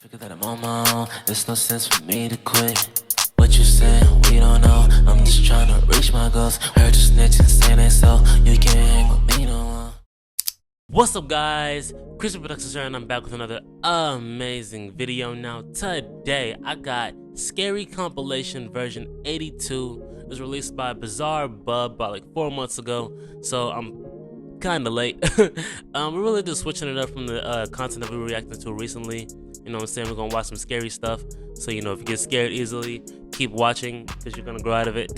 Figure that I'm on my own, there's no sense for me to quit. What you saying, we don't know. I'm just trying to reach my goals. Heard you snitching, saying that so you can't hang with me no more. What's up, guys? Christian Productions here, and I'm back with another amazing video. Now, today I got Scary Compilation version 82. It was released by Bizarre Bub about like 4 months ago, so I'm kind of late. We're really just switching it up from the content that we were reacting to recently. You know what I'm saying? We're gonna watch some scary stuff. So, you know, if you get scared easily, keep watching because you're gonna grow out of it.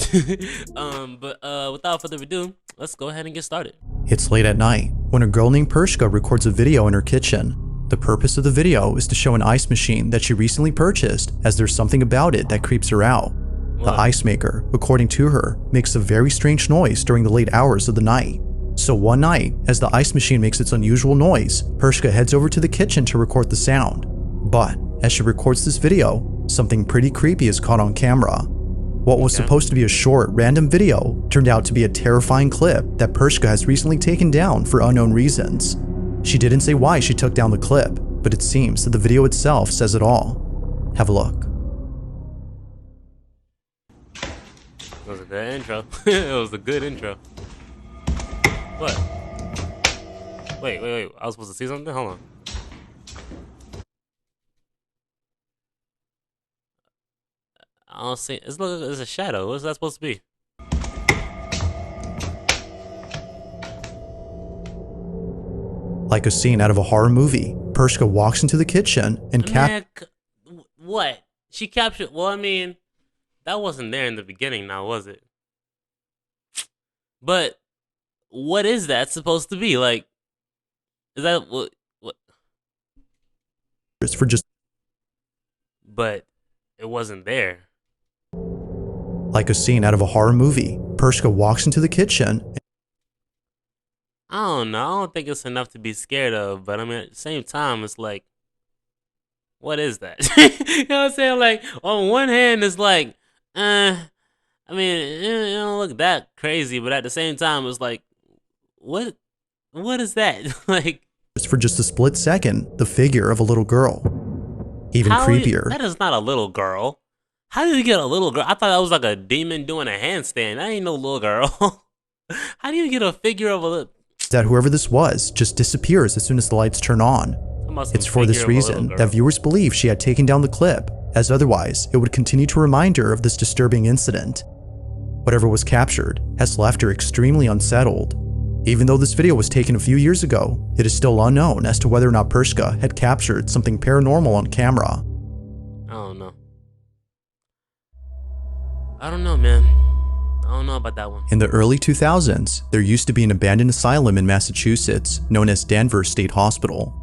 Without further ado, let's go ahead and get started. It's late at night when a girl named Pershka records a video in her kitchen. The purpose of the video is to show an ice machine that she recently purchased, as there's something about it that creeps her out. The ice maker, according to her, makes a very strange noise during the late hours of the night. So one night, as the ice machine makes its unusual noise, Pershka heads over to the kitchen to record the sound. But as she records this video, something pretty creepy is caught on camera. What was supposed to be a short, random video turned out to be a terrifying clip that Pershka has recently taken down for unknown reasons. She didn't say why she took down the clip, but it seems that the video itself says it all. Have a look. It was a good intro. It was a good intro. What? Wait. I was supposed to see something? Hold on. I don't see. It's a shadow. What's that supposed to be? Like a scene out of a horror movie, Pershka walks into the kitchen and what? She captured. Well, I mean, that wasn't there in the beginning, now was it? But what is that supposed to be? Like, is that what? for just But it wasn't there. like a scene out of a horror movie, Pershka walks into the kitchen. I don't know. I don't think it's enough to be scared of, but I mean, at the same time, it's like, what is that? You know what I'm saying? Like, on one hand, it's like, I mean, it don't look that crazy, but at the same time, it's like, what is that? Like, For just a split second, the figure of a little girl. Even creepier. That is not a little girl. How did you get a little girl? I thought that was like a demon doing a handstand. That ain't no little girl. How do you get a figure of a little... That whoever this was just disappears as soon as the lights turn on. It's for this reason that viewers believe she had taken down the clip, as otherwise it would continue to remind her of this disturbing incident. Whatever was captured has left her extremely unsettled. Even though this video was taken a few years ago, it is still unknown as to whether or not Pershka had captured something paranormal on camera. I don't know, man. I don't know about that one. In the early 2000s, there used to be an abandoned asylum in Massachusetts known as Danvers State Hospital.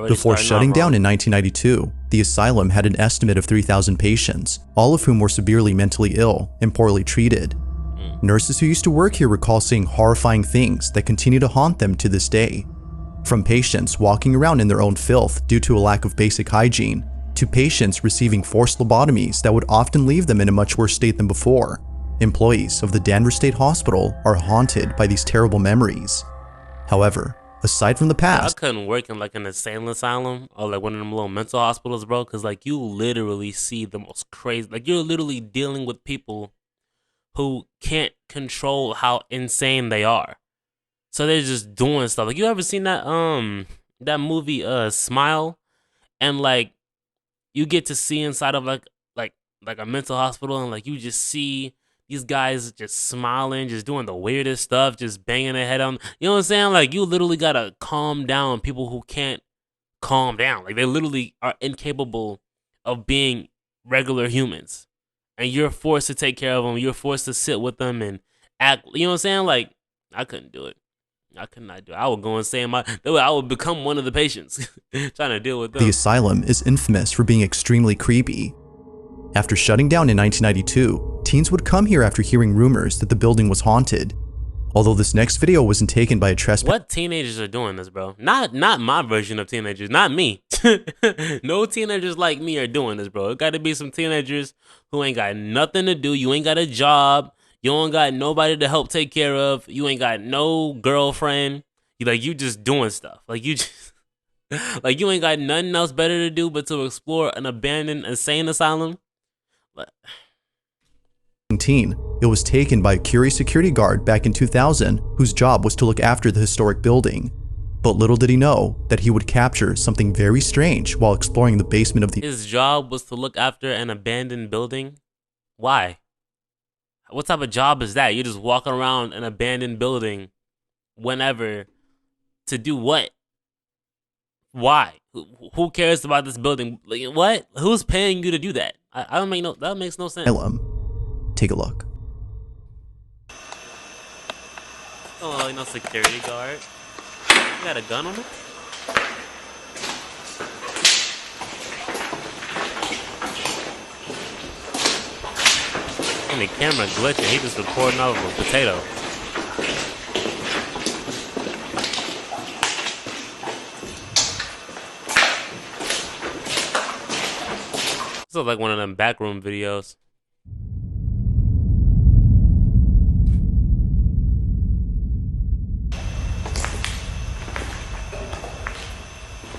Before shutting down in 1992, the asylum had an estimate of 3,000 patients, all of whom were severely mentally ill and poorly treated. Nurses who used to work here recall seeing horrifying things that continue to haunt them to this day. From patients walking around in their own filth due to a lack of basic hygiene, to patients receiving forced lobotomies that would often leave them in a much worse state than before. Employees of the Danvers State Hospital are haunted by these terrible memories. However, aside from the past, I couldn't work in like an insane asylum or like one of them little mental hospitals, bro, because like you literally see the most crazy, like you're literally dealing with people who can't control how insane they are. So they're just doing stuff. Like, you ever seen that that movie Smile? And like you get to see inside of like a mental hospital, and like you just see these guys just smiling, just doing the weirdest stuff, just banging their head on. You know what I'm saying? Like, you literally gotta calm down people who can't calm down. Like, they literally are incapable of being regular humans. And you're forced to take care of them. You're forced to sit with them and act. You know what I'm saying? Like, I couldn't do it. I could not do it. I would go and say I would become one of the patients trying to deal with them. The asylum is infamous for being extremely creepy. After shutting down in 1992, teens would come here after hearing rumors that the building was haunted. Although this next video wasn't taken by a trespasser. What teenagers are doing this, bro? Not my version of teenagers. Not me. No teenagers like me are doing this, bro. It got to be some teenagers who ain't got nothing to do. You ain't got a job. You don't got nobody to help take care of. You ain't got no girlfriend. You just doing stuff. Like, you just Like you ain't got nothing else better to do but to explore an abandoned insane asylum. But 19, it was taken by a curious security guard back in 2000 whose job was to look after the historic building. But little did he know that he would capture something very strange while exploring the basement of the his job was to look after an abandoned building. Why? What type of job is that? You're just walking around an abandoned building whenever to do what? Why? Who cares about this building? Like, what? Who's paying you to do that? I don't make no. That makes no sense. asylum. Take a look. Oh, no security guard. You got a gun on him? And the camera glitching. He just recording off of a potato. This is like one of them backroom videos.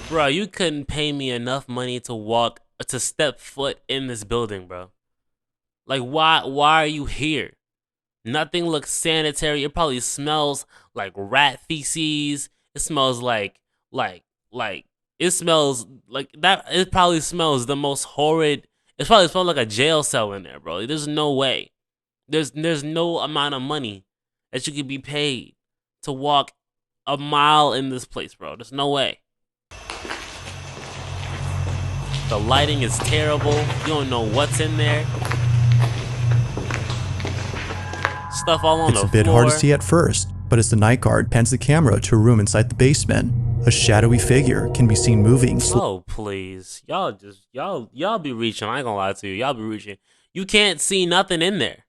Bro, you couldn't pay me enough money to step foot in this building, bro. Like, why are you here? Nothing looks sanitary. It probably smells like rat feces. It smells like it smells like that. It probably smells the most horrid. It probably smells like a jail cell in there, bro. There's no way. There's no amount of money that you could be paid to walk a mile in this place, bro. There's no way. The lighting is terrible. You don't know what's in there. Stuff all on the floor. It's a bit hard to see at first, but as the night guard pans the camera to a room inside the basement, a shadowy figure can be seen moving Oh, please. Y'all be reaching. I ain't gonna lie to you. Y'all be reaching. You can't see nothing in there.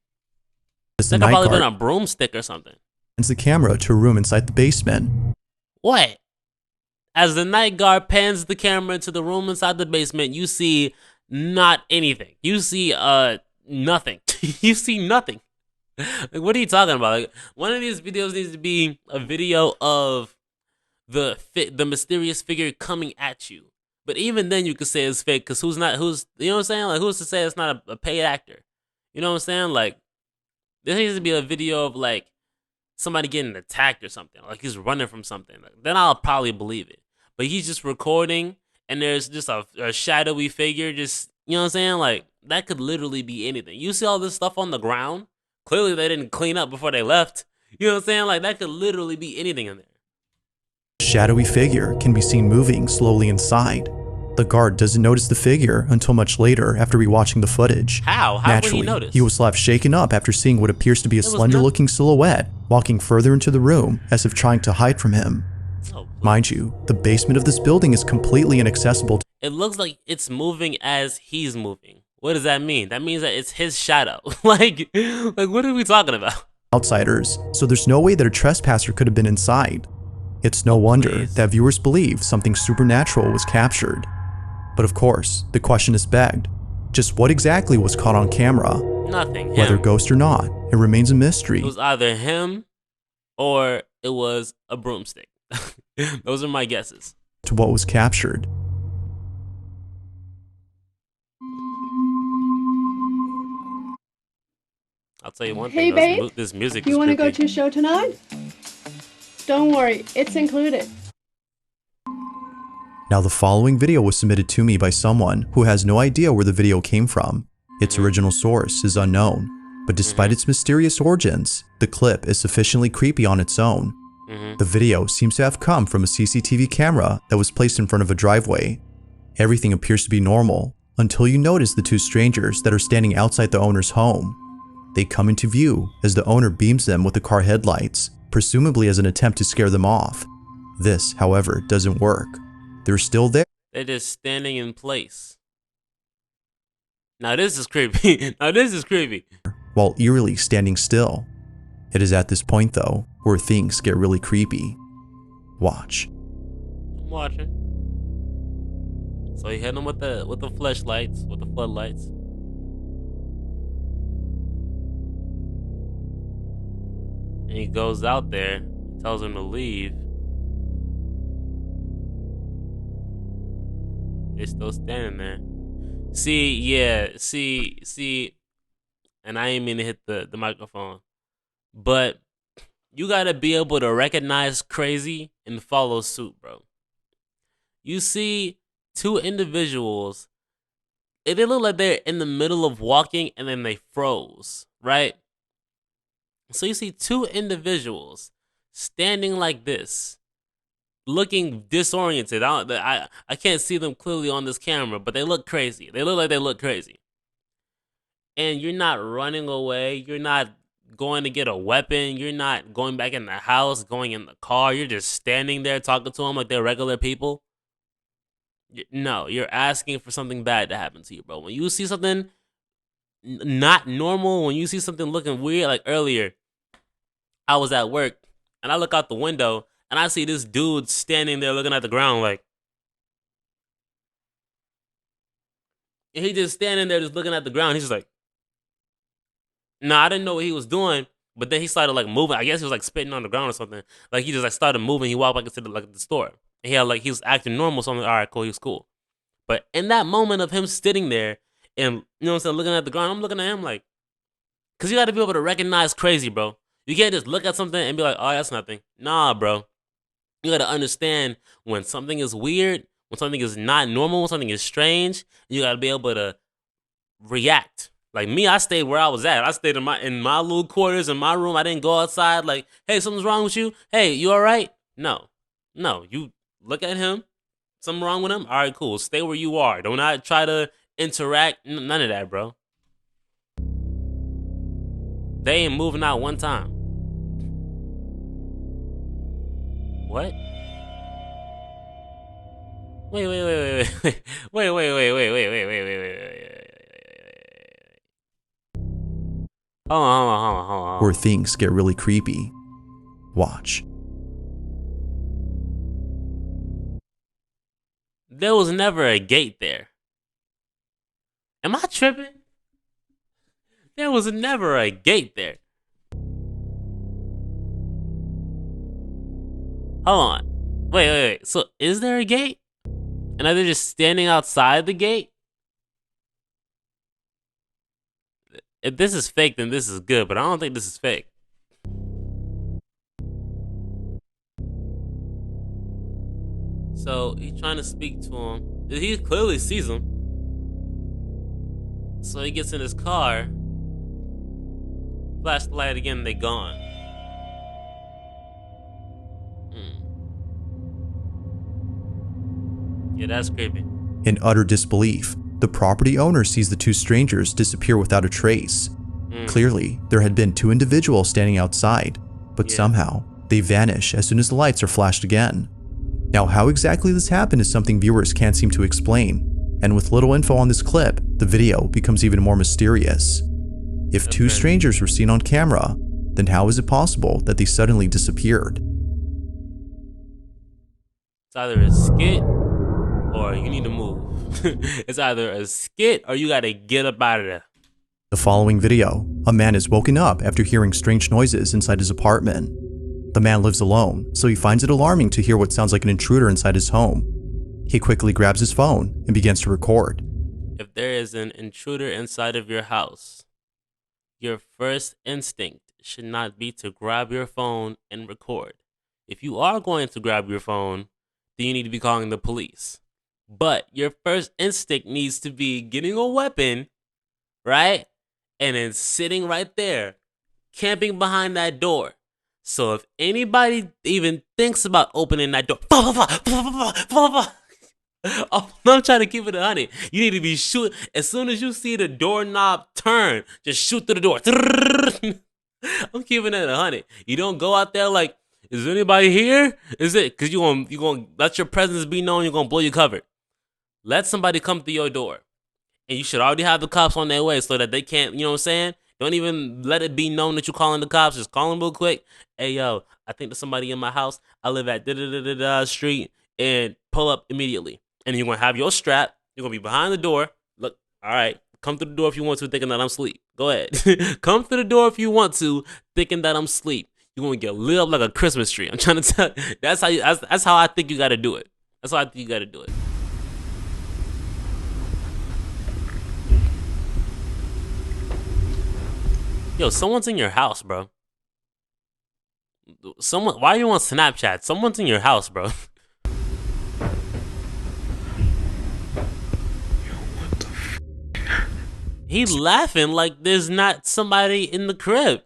as the Like night I've probably been guard a broomstick or something. pans the camera to a room inside the basement. What? As the night guard pans the camera into the room inside the basement, you see not anything. You see nothing. You see nothing. Like, what are you talking about? Like, one of these videos needs to be a video of the mysterious figure coming at you. But even then, you could say it's fake because you know what I'm saying? Like, who's to say it's not a paid actor? You know what I'm saying? Like, there needs to be a video of like somebody getting attacked or something, like he's running from something. Like, then I'll probably believe it. But he's just recording, and there's just a shadowy figure. Just, you know what I'm saying? Like, that could literally be anything. You see all this stuff on the ground? Clearly, they didn't clean up before they left. You know what I'm saying? Like, that could literally be anything in there. A shadowy figure can be seen moving slowly inside. The guard doesn't notice the figure until much later after rewatching the footage. How? How Naturally, would he notice? he was left shaken up after seeing what appears to be a slender-looking silhouette walking further into the room as if trying to hide from him. Oh, Mind you, the basement of this building is completely inaccessible to it looks like it's moving as he's moving. What does that mean? That means that it's his shadow. like what are we talking about? outsiders, so there's no way that a trespasser could have been inside. It's no wonder please. that viewers believe something supernatural was captured. But of course, the question is begged. Just what exactly was caught on camera? Nothing. Whether Him. ghost or not, it remains a mystery. It was either him or it was a broomstick. Those are my guesses. To what was captured. I'll tell you one Hey, thing. babe, This music You is want to go creepy. to a show tonight? Don't worry, it's included. Now the following video was submitted to me by someone who has no idea where the video came from. Its original source is unknown, but despite its mysterious origins, the clip is sufficiently creepy on its own. The video seems to have come from a CCTV camera that was placed in front of a driveway. Everything appears to be normal until you notice the two strangers that are standing outside the owner's home. They come into view as the owner beams them with the car headlights, presumably as an attempt to scare them off. This, however, doesn't work. They're still there. They're just standing in place. Now this is creepy. Now this is creepy. While eerily standing still. It is at this point, though, where things get really creepy. Watch. I'm watching. So he hit them with the flashlights, with the floodlights. And he goes out there, tells him to leave. They still standing there. See, and I ain't mean to hit the microphone, but you gotta be able to recognize crazy and follow suit, bro. You see two individuals, they look like they're in the middle of walking and then they froze, right? So you see two individuals standing like this, looking disoriented. I can't see them clearly on this camera, but they look crazy. They look like they look crazy. And you're not running away. You're not going to get a weapon. You're not going back in the house, going in the car. You're just standing there talking to them like they're regular people. No, you're asking for something bad to happen to you, bro. When you see something not normal, when you see something looking weird, like earlier, I was at work and I look out the window and I see this dude standing there looking at the ground like, and he just standing there just looking at the ground. He's just like, nah, I didn't know what he was doing, but then he started like moving. I guess he was like spitting on the ground or something. Like he just like started moving. He walked back into the store. And he had like he was acting normal. So I'm like, all right, cool, he was cool. But in that moment of him sitting there and you know what I'm saying, looking at the ground, I'm looking at him like, cause you got to be able to recognize crazy, bro. You can't just look at something and be like, oh, that's nothing. Nah, bro. You got to understand when something is weird, when something is not normal, when something is strange. You got to be able to react. Like me, I stayed where I was at. I stayed in my little quarters in my room. I didn't go outside. Like, hey, something's wrong with you. Hey, you all right? No. You look at him. Something wrong with him? All right, cool. Stay where you are. Do not try to interact. None of that, bro. They ain't moving out one time. What? Wait. Hold on. Where things get really creepy. Watch. There was never a gate there. Am I tripping? There was never a gate there. Hold on. Wait. So is there a gate? And are they just standing outside the gate? If this is fake, then this is good, but I don't think this is fake. So he's trying to speak to him. He clearly sees him. So he gets in his car. Flash the light again, they gone. Yeah, that's creepy. In utter disbelief, the property owner sees the two strangers disappear without a trace. Clearly, there had been two individuals standing outside, but somehow they vanish as soon as the lights are flashed again. Now, how exactly this happened is something viewers can't seem to explain, and with little info on this clip, the video becomes even more mysterious. If two strangers were seen on camera, then how is it possible that they suddenly disappeared? It's either a skit or you need to move. It's either a skit or you gotta get up out of there. The following video, a man is woken up after hearing strange noises inside his apartment. The man lives alone, so he finds it alarming to hear what sounds like an intruder inside his home. He quickly grabs his phone and begins to record. If there is an intruder inside of your house, your first instinct should not be to grab your phone and record. If you are going to grab your phone, then you need to be calling the police. But your first instinct needs to be getting a weapon, right? And then sitting right there, camping behind that door. So if anybody even thinks about opening that door, I'm trying to keep it 100. You need to be shooting. As soon as you see the doorknob turn, just shoot through the door. I'm keeping it 100. You don't go out there like, is anybody here? Is it? Because you're gonna let your presence be known. You're going to blow your cover. Let somebody come through your door. And you should already have the cops on their way so that they can't, you know what I'm saying? Don't even let it be known that you're calling the cops. Just call them real quick. Hey, yo, I think there's somebody in my house. I live at da-da-da-da-da street. And pull up immediately. And you're going to have your strap. You're going to be behind the door. Look, all right. Come through the door if you want to, thinking that I'm asleep. Go ahead. Come through the door if you want to, thinking that I'm asleep. You're going to get lit up like a Christmas tree. I'm trying to tell you. That's how I think you got to do it. That's how I think you got to do it. Yo, someone's in your house, bro. Someone. Why are you on Snapchat? Someone's in your house, bro. He laughing like there's not somebody in the crib.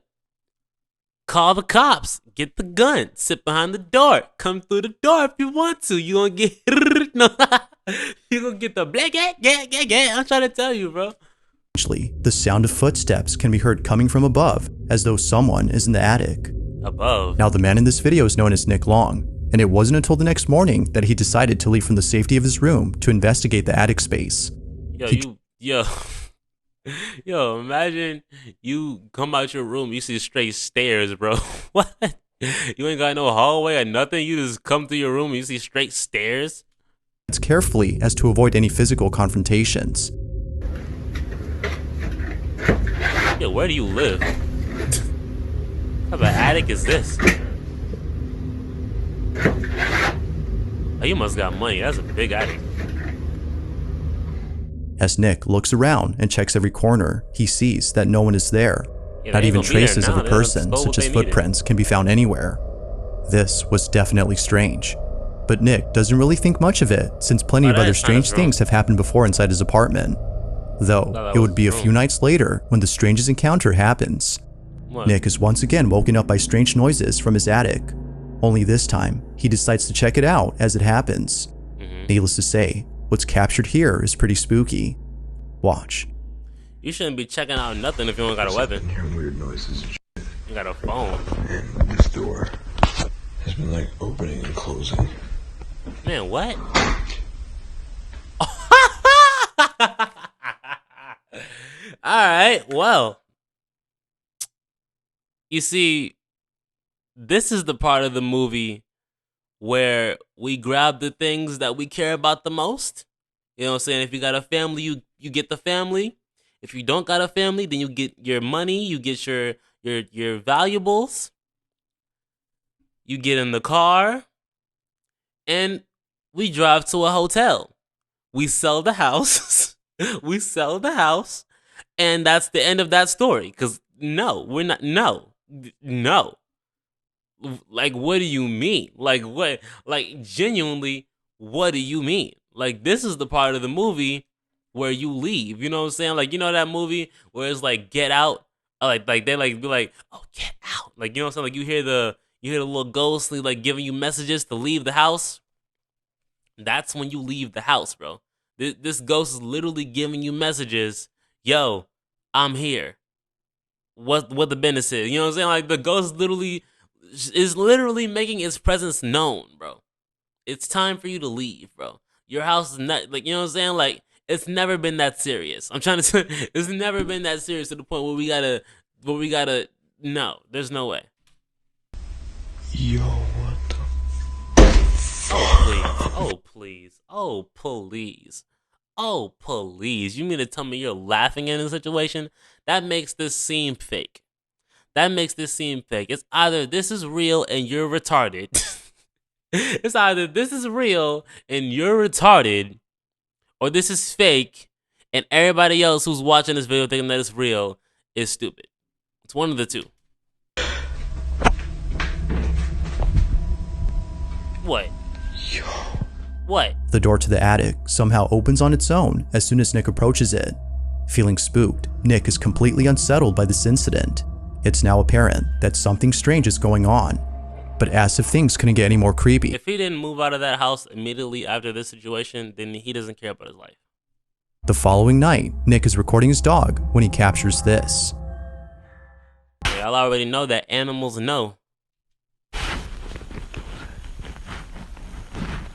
Call the cops. Get the gun. Sit behind the door. Come through the door if you want to. You gonna get no. You gonna get the black get. I'm trying to tell you, bro. Eventually, the sound of footsteps can be heard coming from above, as though someone is in the attic. Above. Now, the man in this video is known as Nick Long, and it wasn't until the next morning that he decided to leave from the safety of his room to investigate the attic space. Yo, imagine you come out your room, you see straight stairs, bro. What? You ain't got no hallway or nothing? You just come through your room and you see straight stairs? It's carefully as to avoid any physical confrontations. Yo, where do you live? What type of attic is this? Oh, you must got money. That's a big attic. As Nick looks around and checks every corner, he sees that no one is there. Yeah, Not even traces of a person, stole what such as they needed. footprints, can be found anywhere. This was definitely strange. But Nick doesn't really think much of it, since plenty Oh, of that other is kinda strange things have happened before inside his apartment. Though, that it was would be a wrong. few nights later when the strangest encounter happens. What? Nick is once again woken up by strange noises from his attic. Only this time, he decides to check it out as it happens. Needless to say, what's captured here is pretty spooky. Watch. You shouldn't be checking out nothing if you don't got a weapon. Hearing weird noises and shit. You got a phone. And this door has been like opening and closing. Man, what? Alright, well. You see, this is the part of the movie where we grab the things that we care about the most. You know what I'm saying? If you got a family, you get the family. If you don't got a family, then you get your money, you get your valuables. You get in the car and we drive to a hotel. We sell the house. We sell the house, and that's the end of that story. Cause no, we're not. No. Like, what do you mean? Like, what? Like, genuinely, what do you mean? Like, this is the part of the movie where you leave. You know what I'm saying? Like, you know that movie where it's like Get Out. Like they like be like, oh, get out. Like, you know what I'm saying? Like, you hear the little ghost like giving you messages to leave the house. That's when you leave the house, bro. This ghost is literally giving you messages. Yo, I'm here. What the business is? You know what I'm saying? Like, the ghost is literally making its presence known, bro. It's time for you to leave, bro. Your house is not, like, you know what I'm saying? Like, it's never been that serious. I'm trying to say, it's never been that serious to the point where we gotta, no, there's no way. Yo, what the? Oh, please. Oh, please. Oh, please. You mean to tell me you're laughing in a situation? That makes this seem fake. It's either this is real and you're retarded. It's either this is real and you're retarded, or this is fake and everybody else who's watching this video thinking that it's real is stupid. It's one of the two. What? Yo. What? The door to the attic somehow opens on its own as soon as Nick approaches it. Feeling spooked, Nick is completely unsettled by this incident. It's now apparent that something strange is going on, but as if things couldn't get any more creepy. If he didn't move out of that house immediately after this situation, then he doesn't care about his life. The following night, Nick is recording his dog when he captures this. Y'all already know that animals know.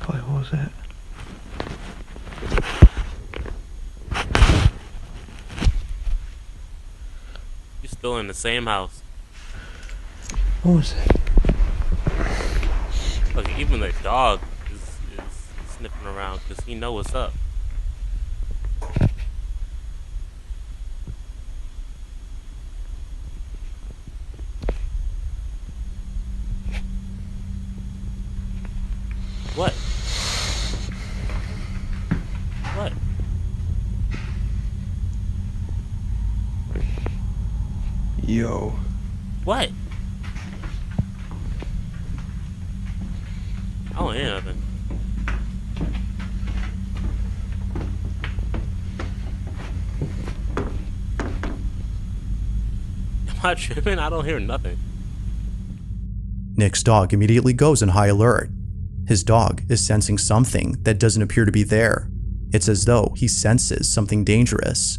What was that? You're still in the same house. What was that? Look, even the dog is sniffing around because he know what's up. What? Yo. What? I don't hear nothing. Am I tripping? I don't hear nothing. Nick's dog immediately goes on high alert. His dog is sensing something that doesn't appear to be there. It's as though he senses something dangerous.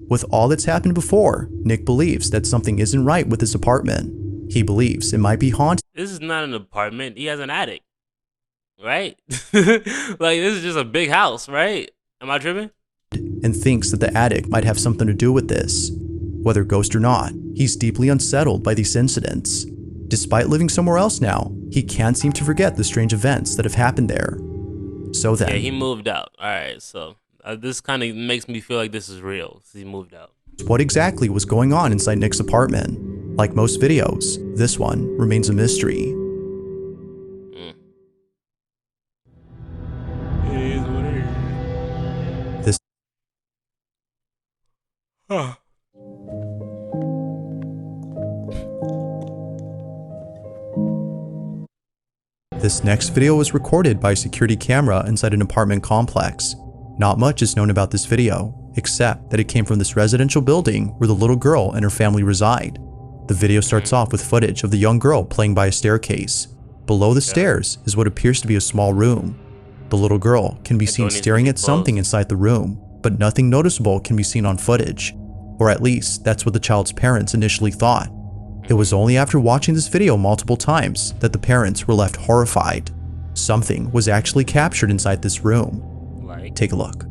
With all that's happened before, Nick believes that something isn't right with his apartment. He believes it might be haunted. This is not an apartment. He has an attic. Right? Like, this is just a big house, right? Am I tripping? And thinks that the attic might have something to do with this. Whether ghost or not, he's deeply unsettled by these incidents. Despite living somewhere else now, he can't seem to forget the strange events that have happened there. So then, Yeah, he moved out. Alright, so this kind of makes me feel like this is real. He moved out. what exactly was going on inside Nick's apartment? Like most videos, this one remains a mystery. It is what it is. This Huh. This next video was recorded by a security camera inside an apartment complex. Not much is known about this video, except that it came from this residential building where the little girl and her family reside. The video starts off with footage of the young girl playing by a staircase. Below the stairs is what appears to be a small room. The little girl can be seen staring at something inside the room, but nothing noticeable can be seen on footage. Or at least, that's what the child's parents initially thought. It was only after watching this video multiple times that the parents were left horrified. Something was actually captured inside this room. Like, Take a look.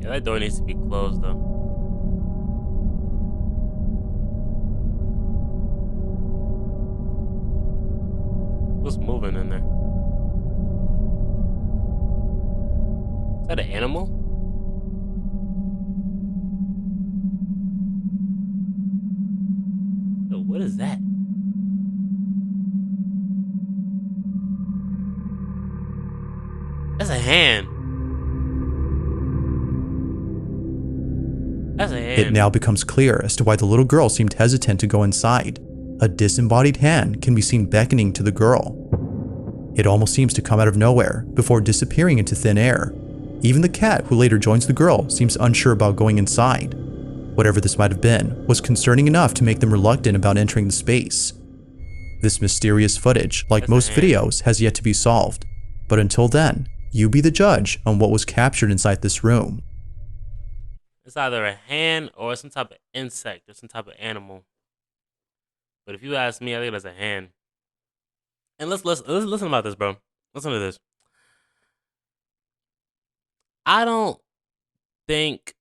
yeah, that door needs to be closed though. What's moving in there? Is that an animal? Yo, what is that? That's a hand. That's a hand. It now becomes clear as to why the little girl seemed hesitant to go inside. A disembodied hand can be seen beckoning to the girl. It almost seems to come out of nowhere before disappearing into thin air. Even the cat who later joins the girl seems unsure about going inside. Whatever this might have been was concerning enough to make them reluctant about entering the space. This mysterious footage, like most videos, has yet to be solved. But until then, you be the judge on what was captured inside this room. It's either a hand or some type of insect or some type of animal. But if you ask me, I think that's a hand. And let's listen about this, bro. Listen to this. I don't think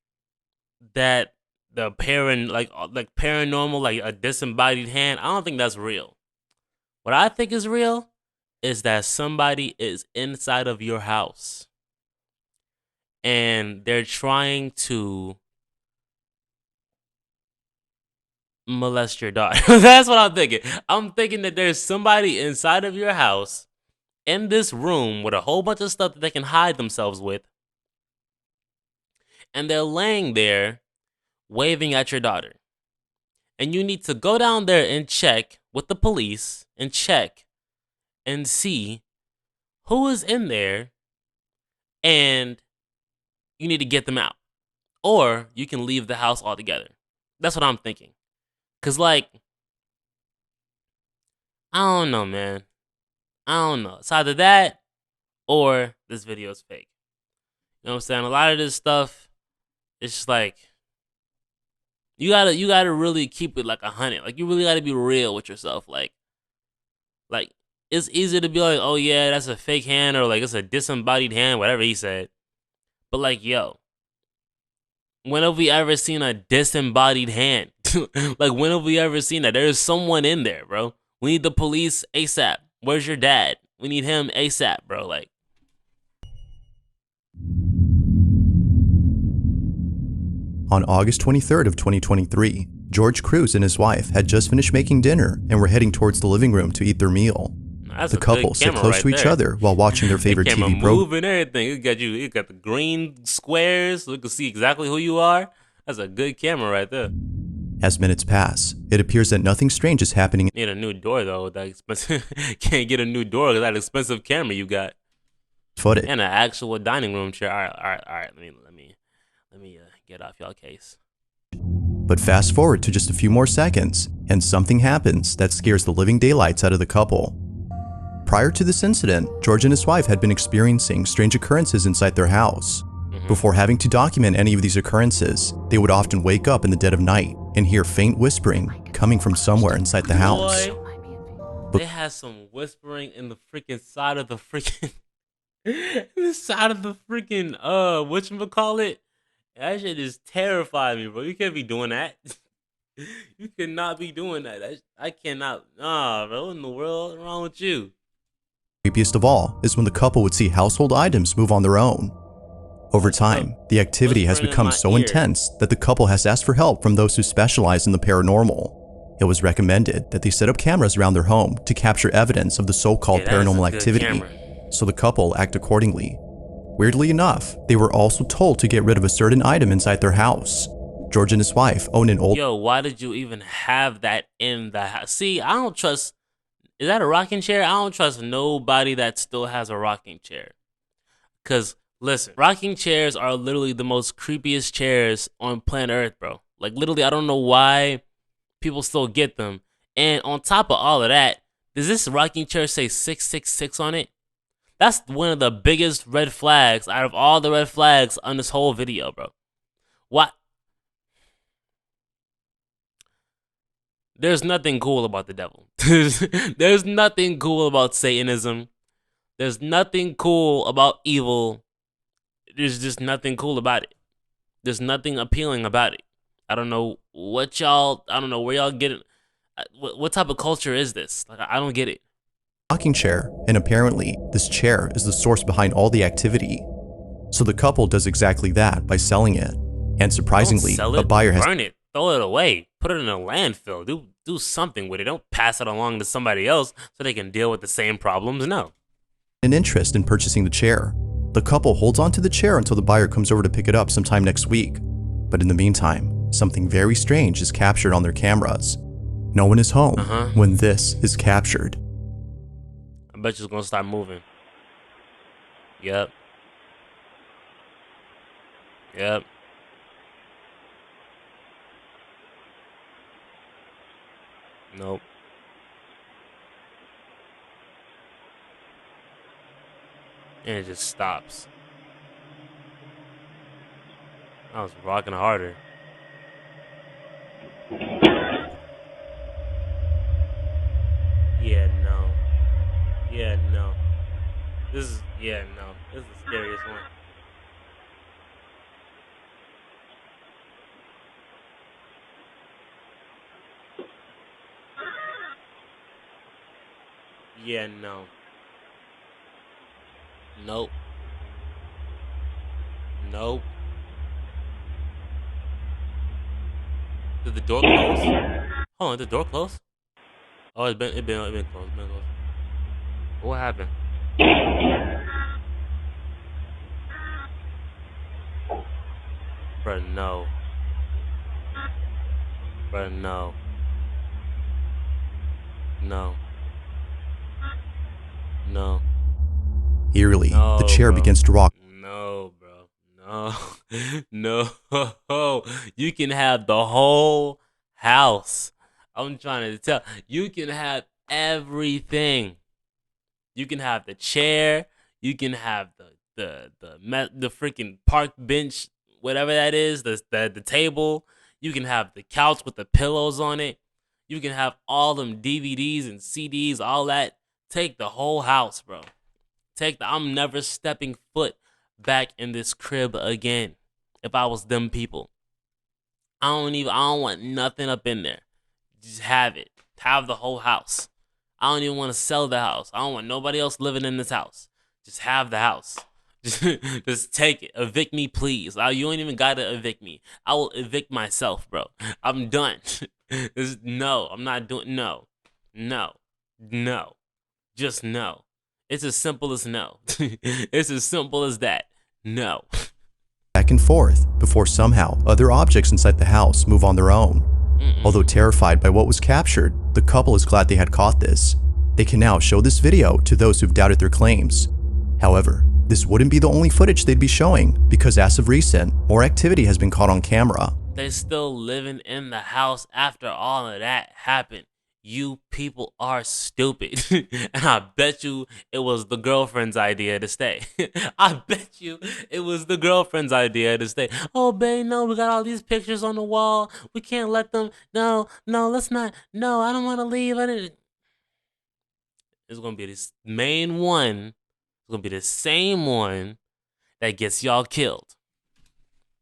that the paranormal, like a disembodied hand, I don't think that's real. What I think is real is that somebody is inside of your house and they're trying to molest your daughter. That's what I'm thinking. I'm thinking that there's somebody inside of your house in this room with a whole bunch of stuff that they can hide themselves with. And they're laying there waving at your daughter. And you need to go down there and check with the police and check and see who is in there, and you need to get them out. Or you can leave the house altogether. That's what I'm thinking. Cause like, I don't know, man. I don't know. It's either that or this video is fake. You know what I'm saying? A lot of this stuff, it's just like, you gotta really keep it like 100. Like, you really gotta be real with yourself. Like it's easy to be like, oh yeah, that's a fake hand, or like it's a disembodied hand, whatever he said. But like, yo, when have we ever seen a disembodied hand? Like, when have we ever seen that? There's someone in there, bro. We need the police ASAP. Where's your dad? We need him ASAP, bro. Like, On August 23rd of 2023, George Cruz and his wife had just finished making dinner and were heading towards the living room to eat their meal. That's The a good couple sit camera close right to each there. other while watching their The favorite camera TV program. moving everything. It got the green squares so we can see exactly who you are. That's a good camera right there. As minutes pass, it appears that nothing strange is happening. Need a new door though. With that expensive, can't get a new door because that expensive camera you got Footage. and an actual dining room chair. All right. Let me get off y'all case. But fast forward to just a few more seconds, and something happens that scares the living daylights out of the couple. Prior to this incident, George and his wife had been experiencing strange occurrences inside their house. Before having to document any of these occurrences, they would often wake up in the dead of night and hear faint whispering coming from somewhere inside the house. Boy, they had some whispering in the freaking side of the freaking the side of the freaking whatchamacallit. That shit is terrifying me, bro. You can't be doing that. You cannot be doing that. I cannot. Nah, bro. What in the world? What's wrong with you? Creepiest of all is when the couple would see household items move on their own. Over time, the activity has become so intense that the couple has asked for help from those who specialize in the paranormal. It was recommended that they set up cameras around their home to capture evidence of the so-called paranormal activity, so the couple act accordingly. Weirdly enough, they were also told to get rid of a certain item inside their house. George and his wife own an old— Yo, why did you even have that in the house? See, I don't trust— is that a rocking chair? I don't trust nobody that still has a rocking chair. Because, listen, rocking chairs are literally the most creepiest chairs on planet Earth, bro. Like, literally, I don't know why people still get them. And on top of all of that, does this rocking chair say 666 on it? That's one of the biggest red flags out of all the red flags on this whole video, bro. What? There's nothing cool about the devil. There's nothing cool about Satanism. There's nothing cool about evil. There's just nothing cool about it. There's nothing appealing about it. I don't know where y'all get it. What type of culture is this? Like, I don't get it. Rocking chair, and apparently this chair is the source behind all the activity. So the couple does exactly that by selling it. And surprisingly, Don't sell it, a buyer has— burn it, throw it away, put it in a landfill, do something with it. Don't pass it along to somebody else so they can deal with the same problems. No. an interest in purchasing the chair. The couple holds onto the chair until the buyer comes over to pick it up sometime next week. But in the meantime, something very strange is captured on their cameras. No one is home when this is captured. I bet you it's gonna start moving. Yep. Nope. And it just stops. I was rocking harder. Yeah, no. This is the scariest one. Yeah, no. Nope. Did the door close? Hold on, did the door close? Oh, it been closed. What happened? Bruh, no. No. Eerily, No, the chair bro. begins to rock. No, bro. No. You can have the whole house. I'm trying to tell. You can have everything. You can have the chair. You can have the freaking park bench, whatever that is. The table. You can have the couch with the pillows on it. You can have all them DVDs and CDs, all that. Take the whole house, bro. I'm never stepping foot back in this crib again. If I was them people, I don't want nothing up in there. Just have it. Have the whole house. I don't even want to sell the house. I don't want nobody else living in this house. Just have the house. Just take it. Evict me, please. You ain't even gotta evict me. I will evict myself, bro. I'm done. No, I'm not doing. No. Just no. It's as simple as no. It's as simple as that. No. Back and forth before somehow other objects inside the house move on their own. Although terrified by what was captured, the couple is glad they had caught this. They can now show this video to those who've doubted their claims. However, this wouldn't be the only footage they'd be showing, because as of recent, more activity has been caught on camera. They still living in the house after all of that happened. You people are stupid. And I bet you it was the girlfriend's idea to stay. I bet you it was the girlfriend's idea to stay. Oh, babe, no, we got all these pictures on the wall. We can't let them. No, let's not. No, I don't want to leave. It's going to be this main one. It's going to be the same one that gets y'all killed.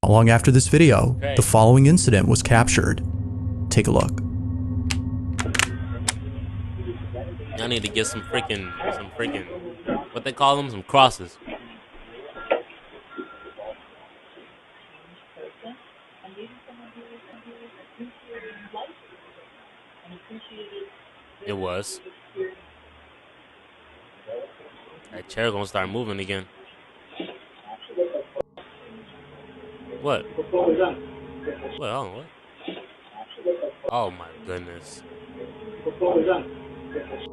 Long after this video, Okay. the following incident was captured. Take a look. Y'all need to get some freaking, what they call them? Some crosses. It was. That chair gonna start moving again. What? What? Oh my goodness.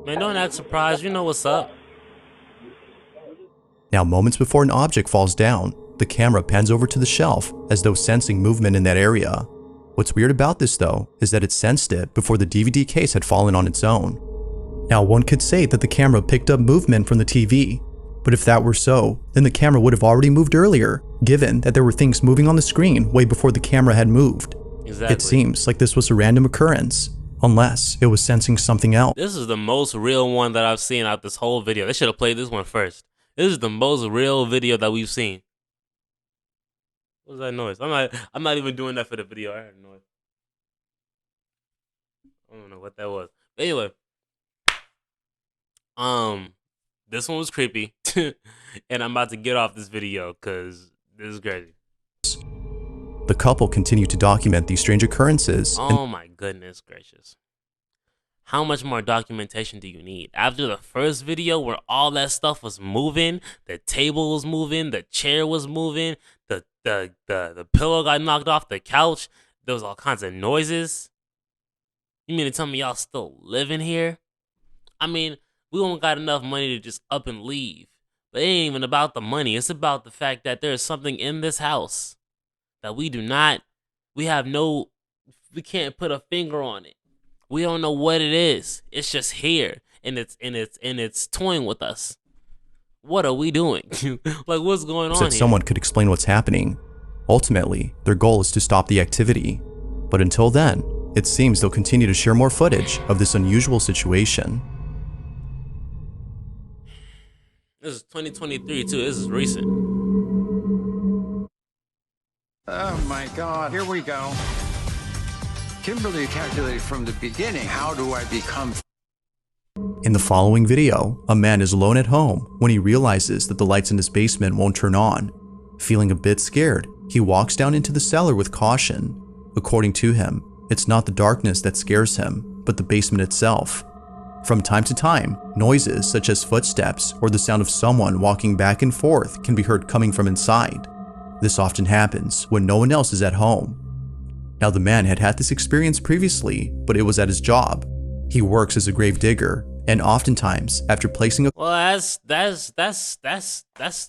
Man, don't act surprised. You know what's up. Now, moments before an object falls down, the camera pans over to the shelf as though sensing movement in that area. What's weird about this though is that it sensed it before the DVD case had fallen on its own. Now, one could say that the camera picked up movement from the TV, but if that were so, then the camera would have already moved earlier, given that there were things moving on the screen way before the camera had moved. Exactly. It seems like this was a random occurrence, unless it was sensing something else. This is the most real one that I've seen out this whole video. They should have played this one first. This is the most real video that we've seen. What was that noise? I'm not even doing that for the video. I heard a noise. I don't know what that was. But anyway. This one was creepy. And I'm about to get off this video because this is crazy. The couple continued to document these strange occurrences. Oh my goodness gracious. How much more documentation do you need? After the first video where all that stuff was moving, the table was moving, the chair was moving, the pillow got knocked off the couch, there was all kinds of noises. You mean to tell me y'all still living here? I mean, we don't got enough money to just up and leave. But it ain't even about the money. It's about the fact that there's something in this house that we can't put a finger on it. We don't know what it is. It's just here, and it's toying with us. What are we doing? Like, what's going on that here? someone could explain what's happening. Ultimately, their goal is to stop the activity. But until then, it seems they'll continue to share more footage of this unusual situation. This is 2023 too. This is recent. Oh my God, here we go. Kimberly calculated from the beginning, how do I become... In the following video, a man is alone at home when he realizes that the lights in his basement won't turn on. Feeling a bit scared, he walks down into the cellar with caution. According to him, it's not the darkness that scares him, but the basement itself. From time to time, noises such as footsteps or the sound of someone walking back and forth can be heard coming from inside. This often happens when no one else is at home. Now, the man had had this experience previously, but it was at his job. He works as a grave digger, and oftentimes, after placing a... Well, that's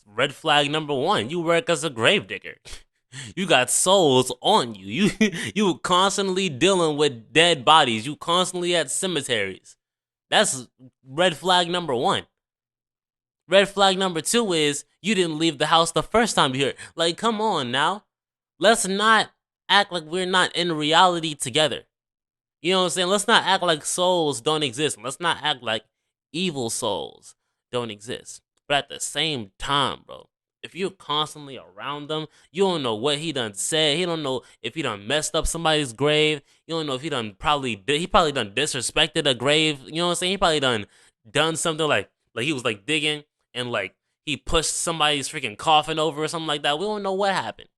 red flag number one. You work as a grave digger. You got souls on you. You constantly dealing with dead bodies. You constantly at cemeteries. That's red flag number one. Red flag number two is you didn't leave the house the first time you heard. Like, come on now. Let's not act like we're not in reality together. You know what I'm saying? Let's not act like souls don't exist. Let's not act like evil souls don't exist. But at the same time, bro, if you're constantly around them, you don't know what he done said. He don't know if he done messed up somebody's grave. You don't know if he probably done disrespected a grave. You know what I'm saying? He probably done something like he was like digging and like he pushed somebody's freaking coffin over or something like that. We don't know what happened.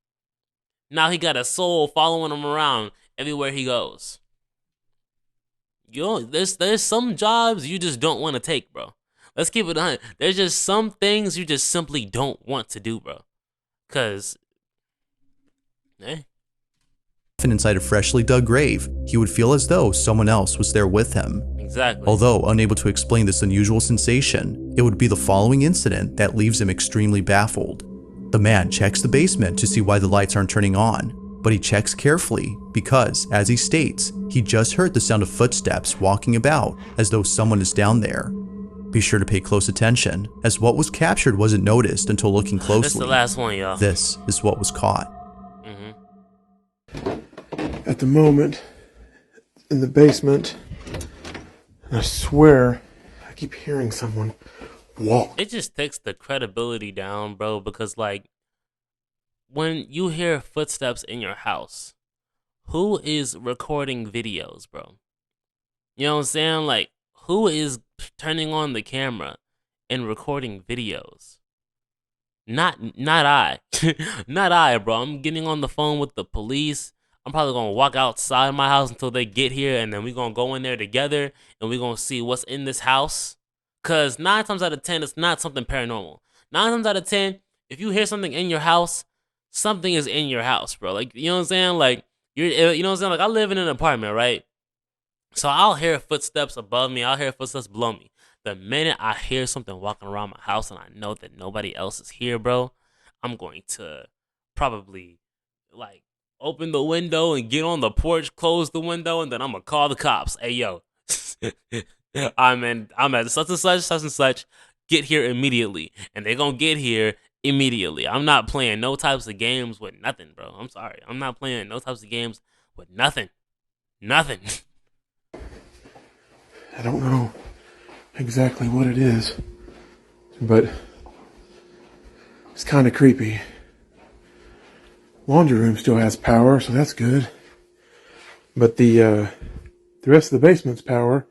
Now he got a soul following him around everywhere he goes. You know, there's some jobs you just don't want to take, bro. Let's keep it 100. There's just some things you just simply don't want to do, bro. Cause, inside a freshly dug grave, he would feel as though someone else was there with him. exactly. Although unable to explain this unusual sensation, it would be the following incident that leaves him extremely baffled. The man checks the basement to see why the lights aren't turning on, but he checks carefully because, as he states, he just heard the sound of footsteps walking about as though someone is down there. Be sure to pay close attention, as what was captured wasn't noticed until looking closely. This is the last one, y'all. This is what was caught. At the moment, in the basement, and I swear, I keep hearing someone walk. It just takes the credibility down, bro, because, like, when you hear footsteps in your house, who is recording videos, bro? You know what I'm saying? Like, who is turning on the camera and recording videos? Not I. Not I, bro. I'm getting on the phone with the police. I'm probably going to walk outside my house until they get here, and then we're going to go in there together, and we're going to see what's in this house. Because 9 times out of 10, it's not something paranormal. 9 times out of 10, if you hear something in your house, something is in your house, bro. Like, you know what I'm saying? Like, you know what I'm saying? Like, I live in an apartment, right? So I'll hear footsteps above me. I'll hear footsteps below me. The minute I hear something walking around my house and I know that nobody else is here, bro, I'm going to probably, like, open the window and get on the porch, close the window, and then I'm going to call the cops. Hey, yo, I'm at such and such, get here immediately. And they're going to get here immediately. I'm not playing no types of games with nothing, bro. I'm sorry. I'm not playing no types of games with nothing. Nothing. I don't know exactly what it is, but it's kind of creepy. Laundry room still has power, so that's good. But the rest of the basement's power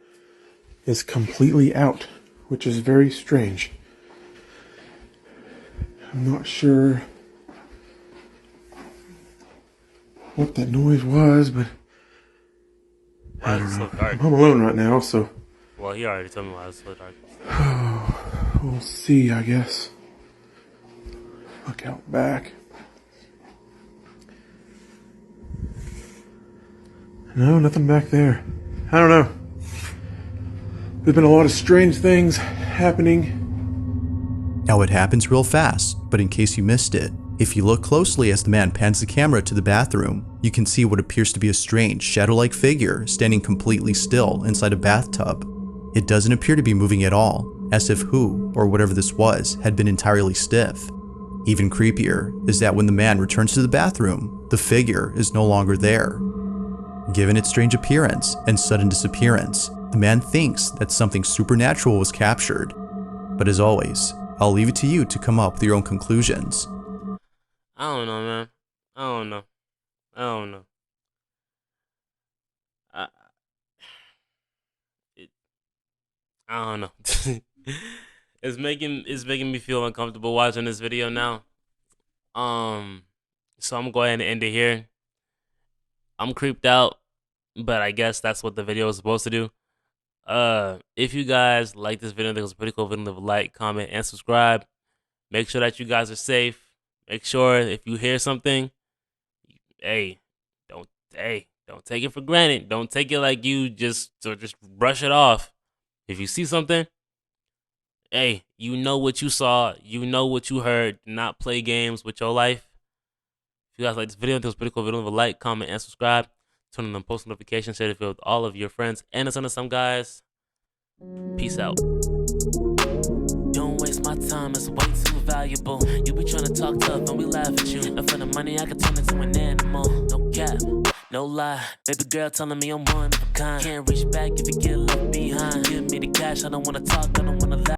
is completely out, which is very strange. I'm not sure what that noise was, but I don't know. I'm home alone right now, so. Well, he already told me why it's so dark. We'll see, I guess. Look out back. No, nothing back there. I don't know. There's been a lot of strange things happening. Now it happens real fast, but in case you missed it, if you look closely as the man pans the camera to the bathroom, you can see what appears to be a strange, shadow-like figure standing completely still inside a bathtub. It doesn't appear to be moving at all, as if who, or whatever this was, had been entirely stiff. Even creepier is that when the man returns to the bathroom, the figure is no longer there. Given its strange appearance and sudden disappearance, the man thinks that something supernatural was captured. But as always, I'll leave it to you to come up with your own conclusions. I don't know, man. I don't know. I don't know. It's making me feel uncomfortable watching this video now. So I'm going to end it here. I'm creeped out, but I guess that's what the video is supposed to do. If you guys like this video, I think it was a pretty cool video, leave a like, comment, and subscribe. Make sure that you guys are safe. Make sure if you hear something, don't take it for granted. Don't take it like you just brush it off. If you see something, you know what you saw, you know what you heard. Do not play games with your life. If you guys like this video, I think it was a pretty cool video, leave a like, comment, and subscribe. Turn on the post notifications, share the video with all of your friends, and it's on to some guys. Peace out. Don't waste my time, it's way too valuable. You be trying to talk tough and we laugh at you. And for the money, I could turn into an animal. No cap, no lie. Baby girl telling me I'm one of a kind. Can't reach back if you get left behind. Give me the cash, I don't wanna talk, I don't wanna laugh.